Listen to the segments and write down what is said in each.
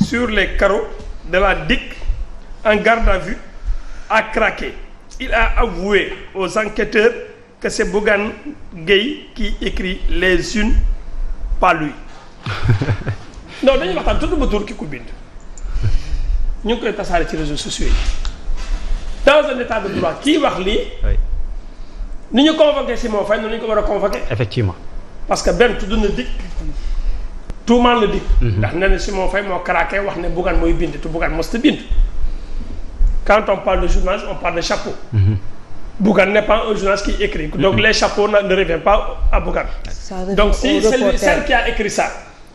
sur les carreaux de la DIC en garde à vue a craqué. Il a avoué aux enquêteurs que c'est Bougane Gueye qui écrit les unes, pas lui. non dañuy waxtaan tudd ba tur ki ko bind ñu ngi koy tasaare ci réseaux sociaux yi dans un état de droit kii wax lii. ni ñu convoqué Simon Faye noonu la ñu ko war a convoqué. effectivement. parce que benn tudd na DIC tuumaal na DIC. ndax nee na Simon Faye moo craqué wax ne Bougane mooy bind te Bougane mosut a bind. quand on parle de journaliste on parle de chapeau. Bougane n'est pas un journaliste qui écrit. Donc les chapeaux ne reviennent pas à Bougane. Donc si celle qui a écrit ça,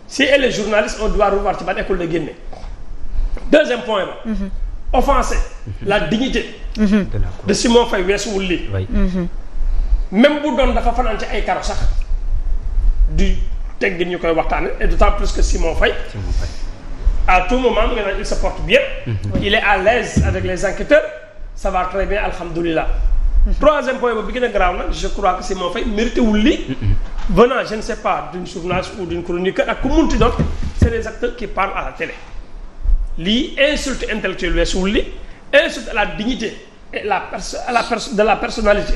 si elle est journaliste, on doit revoir ci ban école de génne. Deuxième point ba. Offenser la dignité de Simon Faye weesuwul lii. Même bu doon dafa fanaan ci ay karo sax du teggin ñu koy waxtaane et d'autant plus que Simon Faye à tout moment mu ngi naan il se porte bien. Il est à l'aise avec les enquêteurs. Ça va très bien alhamdoulilah. Troisième point bi gën a grave nag je crois que Simon Faye mérité wul lii. Venant je ne sais pas d'une journaliste ou d'une chroniqueur ak ku munti doon c'est des acteurs qui parlent à la télé. lii insulte intellectuelle weesuwul lii insulte à la dignité et de la personnalité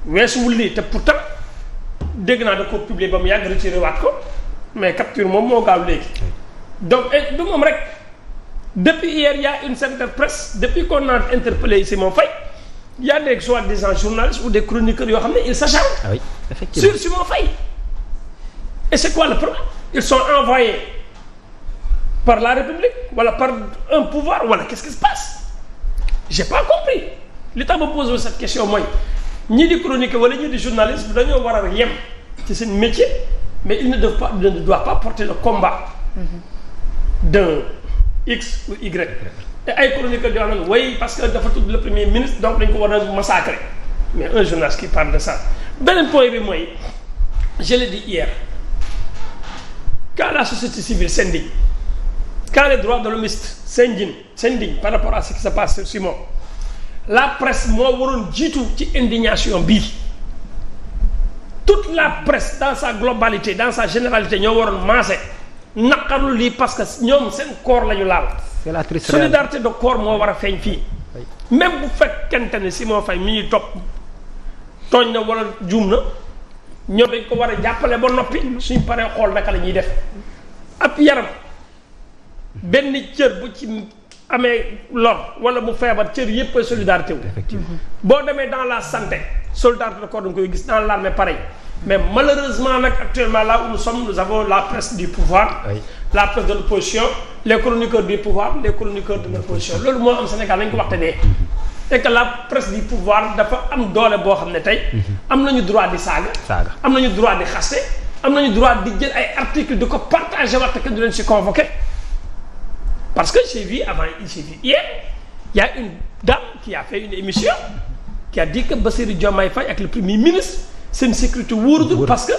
weesuwul lii te pourtant dégg naa da ko publier ba mu yàgg retiré waat ko mais capture moom moo gaaw léegi. donc du moom rek depuis hier il y a une certaine presse depuis qu'on a interpellé Simon Faye il y a des soi-disant journalistes ou des chroniqueurs yoo xam ne ils s'acharnent. Ah oui, effectivement. Sur Simon Faye. Et c'est quoi le problème? Ils sont envoyés par la République wala par un pouvoir wala qu'est-ce qui se passe? J'ai pas compris. li tax ma posé cette question mooy ñi di chroniqueur wala ñi di journaliste dañoo war a yem ci seen métier mais ils ne doivent pas porter le combat d'un X ou Y. te ay chroniqueurs di wax naan oui parce que dafa tudd le premier ministre donc dañ ko war a massacrer mais un journaliste qui parle de ça. beneen point bi mooy je l'ai dit hier quand la société civile s'indigne quand les droits de l'homme s'indignent par rapport à ce qui se passe sur Simon la presse moo waroon jiitu ci indignation bii toute la presse dans sa globalité dans sa généralité ñoo waroon maase naqarlu lii parce que ñoom seen corps la ñu laal. C'est la triste solidarité de corps moo war a feeñ fii. même bu fekkente ne Simon Faye mi ñuy topp tooñ na wala juum na ñoom dañ ko war a jàppale ba noppi suñ paree xool naka la ñuy def ab yaram benn cër bu ci amee lor wala mu feebar cër yépp ay solidarité wu. Effectivement. Boo demee dans la santé solidarité de corps da nga koy gis dans l'armée pareil mais malheureusement nag actuellement là où nous sommes nous avons la presse du pouvoir. Oui. La presse de l'opposition les chroniqueurs du pouvoir les chroniqueurs de l'opposition loolu moo am Sénégal nañ ko waxtaanee. et que la presse du pouvoir dafa am doole boo xam ne tey. am nañu droit di saaga. am nañu droit di xaste am nañu droit di jël ay articles di ko partager waxte que du leen si convoqué. Parce que j'ai vu hier il y a une dame qui a fait une émission qui a dit que Bassirou Diomaye Faye ak le premier ministre seen sécurité wóorutul parce que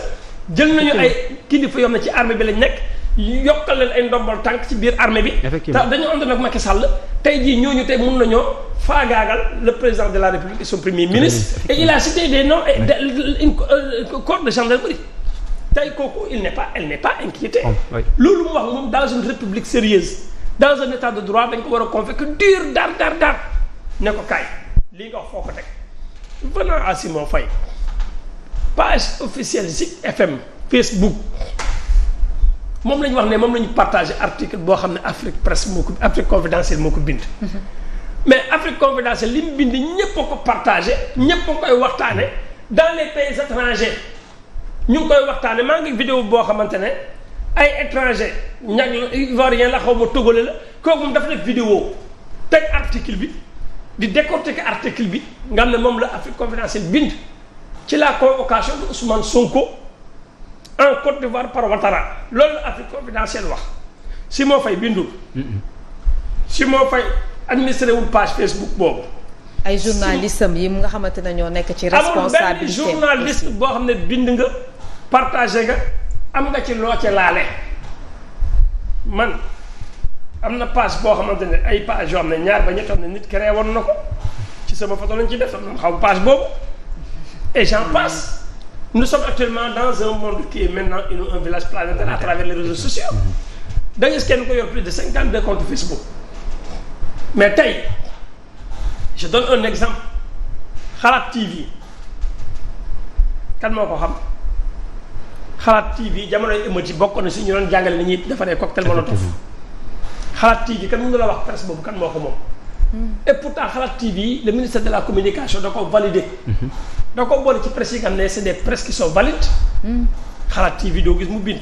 jël nañu ay kilifa yoo xam ne ci armée bi lañ nekk yokkal leen ay ndombal tànk ci biir armée bi. Effectivement dañoo ànd nag Macky Sall tey jii ñooñu tey mën nañoo faagaagal le président de la République et son premier ministre. Et il a cité des noms et une corps de gendarmerie tey kooku elle n'est pas inquiétée. loolu mu wax moom dans une république sérieuse dans un état de droit dañ ko war a convoquer dur dar ne ko kaay lii nga wax foo ko teg. venant à Simon Faye page officielle Zik FM Facebook moom la ñu wax ne moom la ñu partagé article boo xam ne Afrique Presse moo ko Afrique Confidentielle moo ko bind. mais Afrique Confidentielle li mu bind ñëpp a ko partagé ñëpp a koy waxtaane dans les pays étrangers ñu ngi koy waxtaane maa ngi vidéo boo xamante ne ay étranger ñag ivoirien la xaw ma togolais la kooku moom dafa def vidéo teg article bi di décortiquer article bi nga xam ne moom la Afrique Confidentielle bind ci la convocation de Ousmane Sonko en Côte d'Ivoire par Ouattara loolu la Afrique Confidentielle wax Simon Faye bindul. Simon Faye administré wul page Facebook boobu. ay journalistes yi nga xamante ne ñoo nekk ci responsabilité amul benn journaliste boo xam ne bind nga partagé nga am nga ci loo ca laale man am na page boo xamante ne ay page yoo xam ne ñaar ba ñett xam ne nit créé woon na ko ci sama photo lañ ci def am na xaw page boobu et j'en passe. Nous sommes actuellement dans un monde qui est maintenant un village planétaire à travers les réseaux sociaux. da ngay gis kenn ko yor plus de 52 comptes Facebook mais tey je donne un exemple Xalaat TV kan moo ko xam Xalaat TV jamonoy émeute yi bokk na si ñu doon jàngale ni ñuy defaree cocktail molotov Xalaat TV kan mën na la wax presse boobu kan moo ko moom. Et pourtant Xalaat TV le ministère de la communication da ko validé. da ko boole ci presse yi nga xam ne c'est des presses qui sont valides. Xalaat TV doo gis mu bind.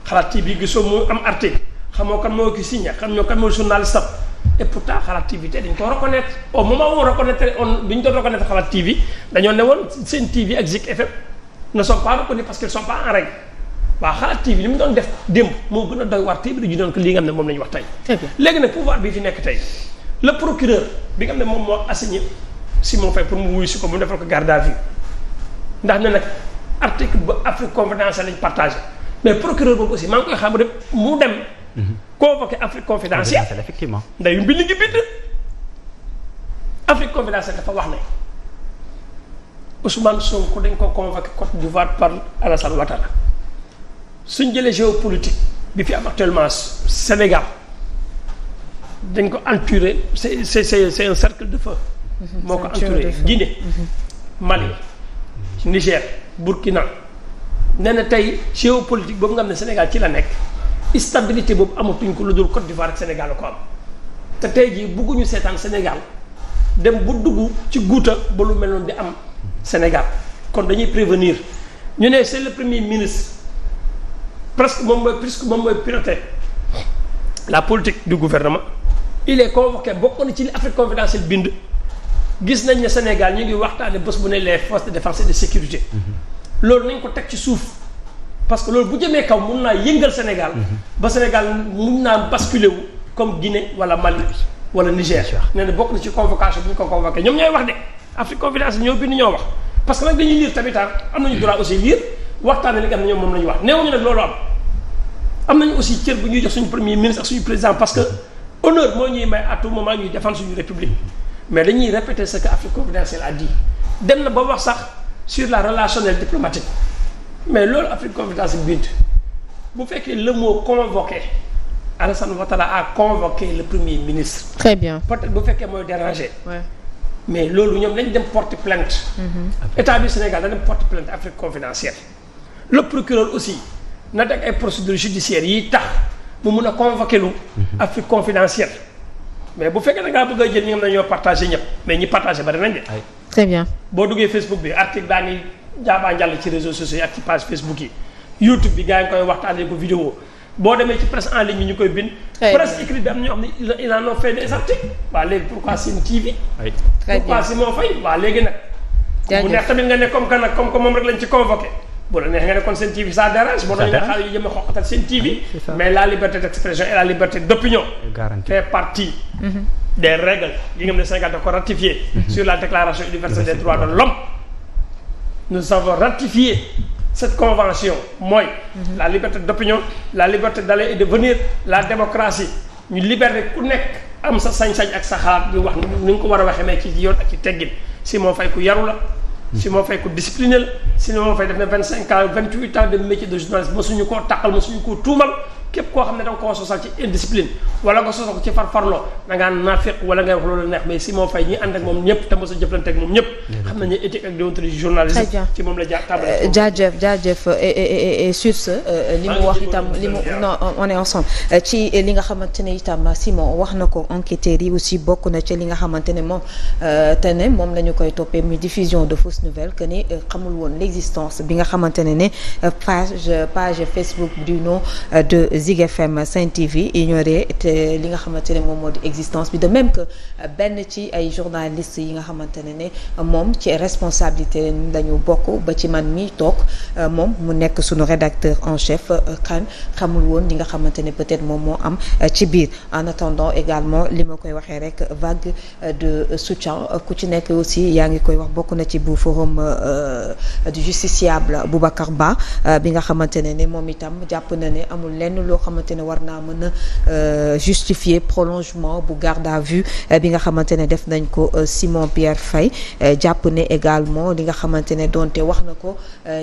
Xalaat TV gisoo mu am article xamoo kan moo ki signé xamoo kan moo journaliste am et pourtant Xalaat TV te dañ ko reconnaître au moment où on reconnaître bi ñu doon reconnaître Xalaat TV dañoo ne woon Sen TV ak Zik FM ne sont pas reconnus parce qu'ils sont pas en règle waaw Xalaat TV li mu doon def démb moo gën a doy waar téeméeri ju doon ko li nga xam ne moom la ñu wax tey. léegi nag pouvoir bi fi nekk tey le procureur bi nga xam ne moom moo assigné Simon Faye pour mu wuyu si ko mu defal ko garde à vue ndax ne nag article ba Afrique confidentielle lañ partagé mais procureur boobu aussi maa ngi koy xam rek mu dem. convoqué Afrique confidentielle effectivement. ndayu mbi li ngi bind Afrique confidentielle dafa wax ne Ousmane Sonko dañ ko convoqué Côte d'Ivoire par Alassane Ouattara suñ jëlee géopolitique bi fi am actuellement Sénégal dañ ko entouré c'est un cercle de feu. moo ko entouré Guinée. Mali Niger Burkina nee na tey géopolitique boobu nga xam ne Sénégal ci la nekk stabilité boobu amatuñ ko lu dul Côte d'Ivoire ak Sénégal la ko am te tey jii bugguñu seetaan Sénégal dem bu dugg ci guuta ba lu mel noonu di am Sénégal kon dañuy prévenir ñu ne c'est le premier ministre presque moom mooy piloter la politique du gouvernement il est convoqué bokk na ci li Afrique confidentielle bind gis nañ ne Sénégal ñu ngi waxtaane bés bu ne les forces de défense et de sécurité loolu nañ ko teg ci suuf parce que loolu bu jëmee kaw mun naa yëngal Sénégal ba Sénégal mun naa basculer wu comme Guinée wala Mali wala Niger nee na bokk na ci convocation bu ñu ko convoqué ñoom ñooy wax de Afrique confidentielle ñoo bind ñoo wax parce que nag dañuy lire tamit am nañu droit aussi lire waxtaane li nga xam ne ñoom moom la ñu wax néewuñu nag loolu am nañu aussi cër bu ñuy jox suñu premier ministre ak suñu président parce que honneur moo ñuy may à tout moment ñuy défendre suñu république mais dañuy répéter ce que Afrique confidentielle a dit dem na ba wax sax sur la relationnelle diplomatique mais loolu Afrique confidentielle bind bu fekkee le mot convoqué Alassane Ouattara a convoqué le premier ministre. Très bien. peut-être bu fekkee mooy déranger. Ouais. mais loolu ñoom dañ dem porter plainte. état du Sénégal da dem porter plainte Afrique confidentielle. le procureur aussi na teg ay procédures judiciaires yi tax mu mun a convoquer lu. Afrique confidentielle mais bu fekkee da ngaa bëgg a jël ñi nga xam ne ñoo partagé ñëpp mais ñi partagé bari nañ de. Très bien. boo duggee Facebook bi article baa ngi jaabaa njàll ci réseaux sociaux yi ak ci page Facebook yi YouTube bi gars yi koy waxtaanee ko vidéo boo demee ci presse en ligne bi ñu koy bind. presse écrite bi am na ñoo xam ne il en a fait des articles. waa léegi pourquoi Sen TV. Très bien pourquoi Simon Faye waa léegi nag. bu neex tamit nga ne comme que nag comme que moom rek lañ ci convoqué. bu la neex nga ne kon Sen TV ça dérange. boo doon nga xaar yu jëm a xoqatal Sen TV. mais la liberté d'expression et la liberté d'opinion. fait partie. des règles yi nga xam ne Sénégal da ko ratifié. sur la déclaration universelle des droits de l'homme nous avons ratifié cette convention mooy la liberté d'opinion la liberté d'aller et de venir la démocratie ñu libéré ku nekk am sa sañ-sañ ak sa xalaat di wax ni nga ko war a waxee mais ci yoon ak ci teggin Simon Faye ku yaru la Simon Faye ku discipliné la Simon Faye def na 25 ans 28 ans de métier de journaliste mosuñu koo taqal mosuñu koo tuumal képp koo xam ne da nga koo sosal ci indiscipline wala nga sosal ko ci farfarloo da ngaa naafeq wala ngay wax loolu neex mais Simon Faye ñi ànd ak moom ñëpp te mos a jëflante ak moom ñëpp xam nañu éthique ak déontologie journaliste ci moom la tàmbale jaajëf et sur ce li mu wax itam li mu non on est ensemble ci li nga xamante ne itam Simon wax na ko enquêteurs yi aussi bokk na ci li nga xamante ne moom te ne moom la ñu koy toppee muy diffusion de fausses nouvelles que ni xamul woon l'existence bi nga xamante ne page Facebook du nom de Zik FM Sen TV ignoré te li nga xamante ne moom moo di existence bi de même que benn ci ay journalistes yi nga xamante ne moom ci responsabilité lañu bokk ba ci man mi toog moom mu nekk suñu rédacteur en chef xamul woon li nga xamante ne peut-être moom moo am ci biir en attendant également li ma koy waxee rek vague de soutien ku ci nekk aussi yaa ngi koy wax bokk na ci bu forum du justiciable Boubacar Ba bi nga xamante ne moom itam jàpp na ne amul lenn loo xamante ne war naa mën a justifier prolongement bu garde à vue bi nga xamante ne def nañ ko Simon Pierre Faye jàpp ne également li nga xamante ne donte wax na ko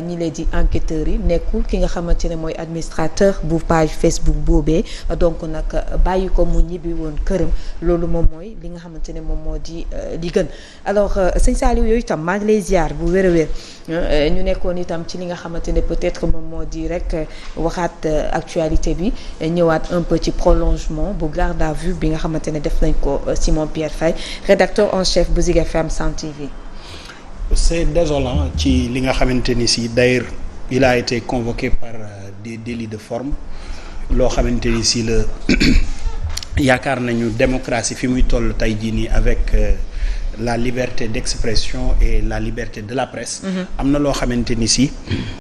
ñi leen di enquêteurs yi nekkul ki nga xamante ne mooy administrateur bu page Facebook boobee donc nag bàyyi ko mu ñibbi woon këram loolu moom mooy li nga xamante ne moom moo di li gën. alors sëñ Saliou yooyu itam maa ngi lay ziar bu wér a wér ñu nekkoon itam ci li nga xamante ne peut-être moom moo di rek waxaat actualité bi ñëwaat un peu ci prolongement bu garde à vue bi nga xamante ne def nañ ko Simon Pierre Faye rédacteur en chef bu Zik FM Sen TV. C'est désolant ci li nga xamante ni si d'ailleurs il a été convoqué par des délits de forme loo xamante ni si la yaakaar nañu démocratie fi muy toll tey jii nii avec la liberté d'expression et la liberté de la presse. am na loo xamante ni si